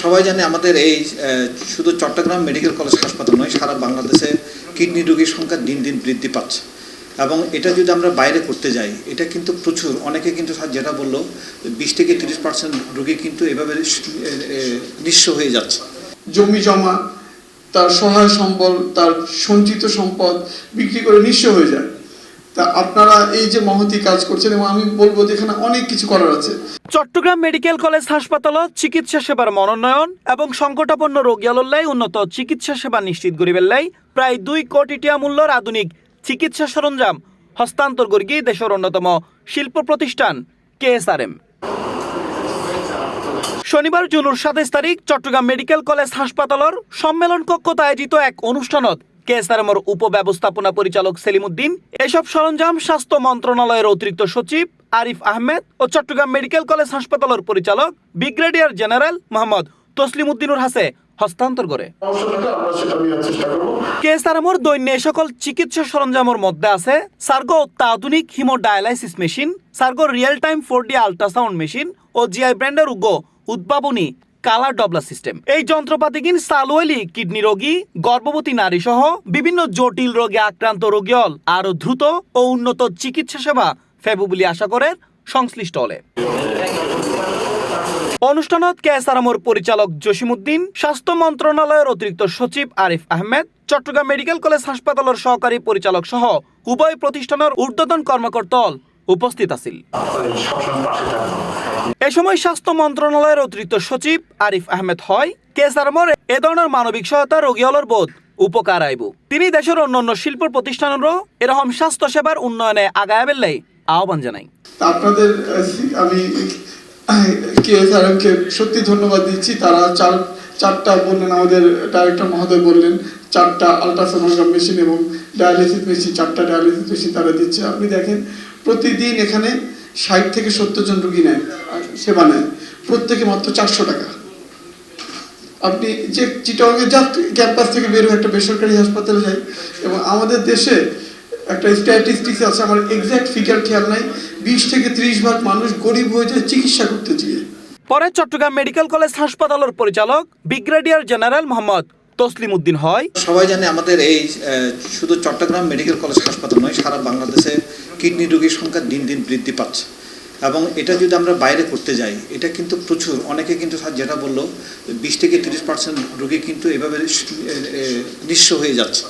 সবাই জানে আমাদের এই শুধু চট্টগ্রাম মেডিকেল কলেজ হাসপাতাল নয়, সারা বাংলাদেশে কিডনি রোগীর সংখ্যা দিন দিন বৃদ্ধি পাচ্ছে। এবং এটা যদি আমরা বাইরে করতে যাই, এটা কিন্তু প্রচুর, অনেকে কিন্তু যেটা বললো 20 থেকে 30% রোগী কিন্তু এভাবে নিঃস্ব হয়ে যাচ্ছে। জমি জমা, তার সহায় সম্বল, তার সঞ্চিত সম্পদ বিক্রি করে নিঃস্ব হয়ে যায়। তা আপনারা এই যে মহতি কাজ করছেন, এবং আমি বলবো যে এখানে অনেক কিছু করার আছে। চট্টগ্রাম মেডিকেল কলেজ হাসপাতালত চিকিৎসা সেবার মনোনয়ন এবং সংকটাপন্ন রোগীয়ালল্লাই উন্নত চিকিৎসা সেবা নিশ্চিত করিবেল্লাই প্রায় 2 কোটি টাকা মূল্যের আধুনিক চিকিৎসা সরঞ্জাম হস্তান্তর করি দেশের অন্যতম শিল্প প্রতিষ্ঠান কেএসআরএম। শনিবার জুনের 27 তারিখ চট্টগ্রাম মেডিকেল কলেজ হাসপাতালের সম্মেলন কক্ষত আয়োজিত এক অনুষ্ঠানত কেএসআরএমের উপব্যবস্থাপনা পরিচালক সেলিম উদ্দিন এসব সরঞ্জাম স্বাস্থ্য মন্ত্রণালয়ের অতিরিক্ত সচিব আরিফ আহমেদ ও চট্টগ্রাম মেডিকেল কলেজ হাসপাতালের পরিচালক ব্রিগেডিয়ার জেনারেল মোহাম্মদ তসলিম উদ্দিনের হাতে হস্তান্তর করে। কেএসআরএমের দৈন্য সকল চিকিৎসা সরঞ্জামের মধ্যে আছে সার্গো অত্যাধুনিক হিমোডায়ালাইসিস মেশিন, সার্গো real time 4D ultrasound machine ও জিআই ব্র্যান্ডের উদ্ভাবনী কালার ডবলা সিস্টেম। এই যন্ত্রপাতি কিন সালওয়েলি কিডনি রোগী, গর্ভবতী নারী সহ বিভিন্ন জটিল রোগে আক্রান্ত রোগীল আরো দ্রুত ও উন্নত চিকিৎসা সেবা ফেবু বলে আশা করে সংশ্লিষ্ট হলে। অনুষ্ঠানত কেএসআরএমের পরিচালক জসিমউদ্দিন, স্বাস্থ্য মন্ত্রণালয়ের অতিরিক্ত সচিব আরিফ আহমেদ, চট্টগ্রাম মেডিকেল কলেজ হাসপাতালের সহকারী পরিচালক সহ উভয় প্রতিষ্ঠানের ঊর্ধ্বতন কর্মকর্তা উপস্থিত আছিল। এ সময় স্বাস্থ্য মন্ত্রণালয়ের অতিরিক্ত সচিব আরিফ আহমেদ হয় কেএসআরএমের এ ধরনের মানবিক সহায়তা রোগীহলের বোধ উপকার আইব। তিনি দেশের অন্যান্য শিল্প প্রতিষ্ঠানেরও এরকম স্বাস্থ্য সেবার উন্নয়নে আগায় বেল্লাই আহ্বান জানাই। আপনাদের আমি কেএসআরএমকে সত্যি ধন্যবাদ দিচ্ছি। তারা চারটা বললেন, আমাদের ডাইরেক্টর মহোদয় বললেন 4টা আল্ট্রাসোনোগ্রাম মেশিন এবং ডায়ালিসিস মেশিন, 4টা ডায়ালিসিস মেশিন তারা দিচ্ছে। আপনি দেখেন প্রতিদিন এখানে 60 থেকে 70 জন রোগী নেয়, সেবা নেয়, প্রত্যেকে মাত্র 400 টাকা। আপনি যে চিটাগংয়ে ক্যাম্পাস থেকে বের হয়ে একটা বেসরকারি হাসপাতালে যাই, এবং আমাদের দেশে একটা স্ট্যাটিস্টিক্স আছে, আমার এক্সাক্ট ফিগার খেয়াল নাই, 20 থেকে 30 ভাগ মানুষ গরিব হয়ে যায় চিকিৎসা করতে গিয়ে। পরে চট্টগ্রাম মেডিকেল কলেজ হাসপাতালের পরিচালক ব্রিগেডিয়ার জেনারেল মোহাম্মদ তসলিম উদ্দিন হয় সবাই জানে আমাদের এই শুধু চট্টগ্রাম মেডিকেল কলেজ হাসপাতাল নয়, সারা বাংলাদেশে কিডনি রোগীর সংখ্যা দিন দিন বৃদ্ধি পাচ্ছে। এবং এটা যদি আমরা বাইরে করতে যাই, এটা কিন্তু প্রচুর, অনেকে কিন্তু যেটা বললো 20 থেকে 30% রোগী কিন্তু এভাবে নিঃস্ব হয়ে যাচ্ছে।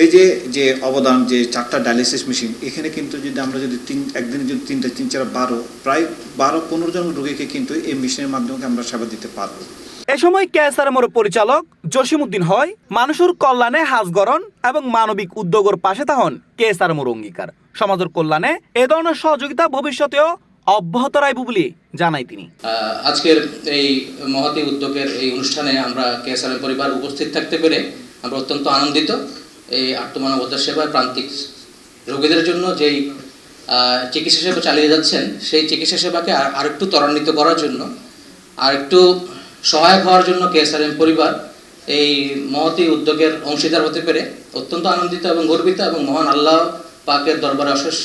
এই যে অবদান, যে 4টা ডায়ালিসিস মেশিন, এখানে কিন্তু যদি আমরা যদি একদিনে যদি 3, 4, 12 প্রায় 12-15 জন রোগীকে কিন্তু এই মেশিনের মাধ্যমে আমরা সেবা দিতে পারবো। এ সময় কেএসআরএমের পরিচালক জসিমউদ্দিন হয় মানুষের কল্যাণে হাজগরণ এবং মানবিক উদ্যোগের পাশে তাহন কেএসআরএমের অঙ্গীকার। সমাজের কল্যাণে এ ধরনের সহযোগিতা ভবিষ্যতেও অব্যাহত রাখব বলে জানাই তিনি। আজকের এই মহতি উদ্যোগের এই অনুষ্ঠানে আমরা কেএসআরএম পরিবার উপস্থিত থাকতে পেরে আমরা অত্যন্ত আনন্দিত। এই আত্মমানবতার সেবা প্রান্তিক রোগীদের জন্য যেই চিকিৎসা সেবা চালিয়ে যাচ্ছেন, সেই চিকিৎসা সেবাকে আরেকটু ত্বরান্বিত করার জন্য, আরেকটু সহায়ক হওয়ার জন্য কেএসআরএম পরিবার এই মহতি উদ্যোগের অংশীদার হতে পেরে অত্যন্ত আনন্দিত এবং গর্বিত, এবং মহান আল্লাহ পাকের দরবারে অশেষ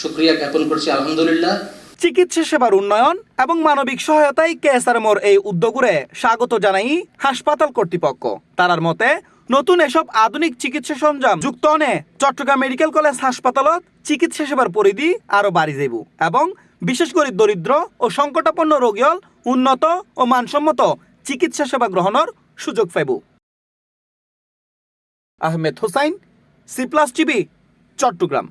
শুকরিয়া জ্ঞাপন করছি, আলহামদুলিল্লাহ। চিকিৎসা সেবার উন্নয়ন এবং মানবিক সহায়তায় কেএসআরএমের এই উদ্যোগরে স্বাগত জানাই হাসপাতাল কর্তৃপক্ষ। তারার মতে নতুন এসব আধুনিক চিকিৎসা সরঞ্জাম যুক্ত হনে চট্টগ্রাম মেডিকেল কলেজ হাসপাতালত চিকিৎসা সেবার পরিধি আরো বাড়ি যাইব এবং বিশেষ করে দরিদ্র ও সংকটাপন্ন রোগীল উন্নত ও মানসম্মত চিকিৎসা সেবা গ্রহণের সুযোগ পাইব। Ahmed Hossain, C+ TV, Chittagong.